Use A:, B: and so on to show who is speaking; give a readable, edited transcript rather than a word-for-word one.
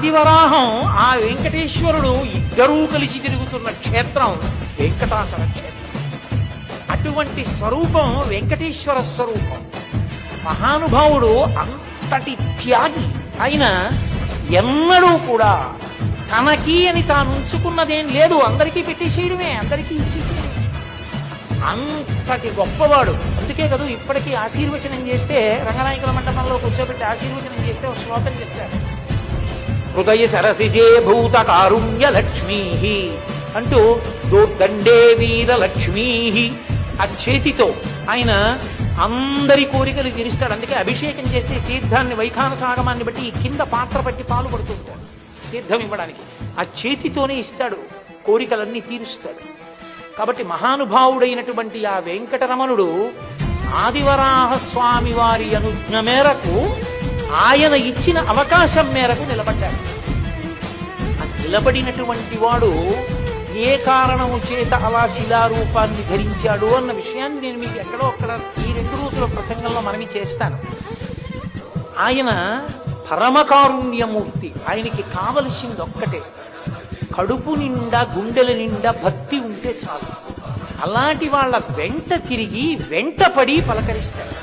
A: ఆదివరాహం ఆ వెంకటేశ్వరుడు ఇద్దరూ కలిసి తిరుగుతున్న క్షేత్రం వెంకటాచల క్షేత్రం. అటువంటి స్వరూపం వెంకటేశ్వర స్వరూపం. మహానుభావుడు అంతటి త్యాగి. ఆయన ఎన్నడూ కూడా తనకి అని తాను ఉంచుకున్నదేం లేదు, అందరికీ పెట్టేసేయడమే, అందరికీ ఇచ్చేసేయడమే. అంతటి గొప్పవాడు. అందుకే కదా ఇప్పటికీ ఆశీర్వచనం చేస్తే రంగనాయకుల మండపంలో కూర్చోబెట్టి ఆశీర్వచనం చేస్తే ఒక శ్లోకం చెప్తారు. హృదయ సరసిజే భూత కారుణ్య లక్ష్మీ అంటూ దోర్దండే వీరలక్ష్మీ. ఆ చేతితో ఆయన అందరి కోరికలు తీరుస్తాడు. అందుకే అభిషేకం చేస్తే తీర్థాన్ని వైఖానస ఆగమాన్ని బట్టి ఈ కింద పాత్ర పట్టి పాలు పడుతూ ఉంటాడు తీర్థం ఇవ్వడానికి. ఆ చేతితోనే ఇస్తాడు, కోరికలన్నీ తీరుస్తాడు. కాబట్టి మహానుభావుడైనటువంటి ఆ వెంకటరమణుడు ఆదివరాహ స్వామి వారి అనుజ్ఞ మేరకు, ఆయన ఇచ్చిన అవకాశం మేరకు నిలబడ్డాడు. ఆ నిలబడినటువంటి వాడు ఏ కారణము చేత అలా శిలారూపాన్ని ధరించాడు అన్న విషయాన్ని నేను మీకు ఎక్కడో అక్కడ ఈ 2 రోజుల ప్రసంగంలో మనవి చేస్తాను. ఆయన పరమకారుణ్యమూర్తి. ఆయనకి కావలసింది ఒక్కటే, కడుపు నిండా గుండెల నిండా భక్తి ఉంటే చాలు. అలాంటి వాళ్ళ వెంట తిరిగి వెంటపడి పలకరిస్తాడు.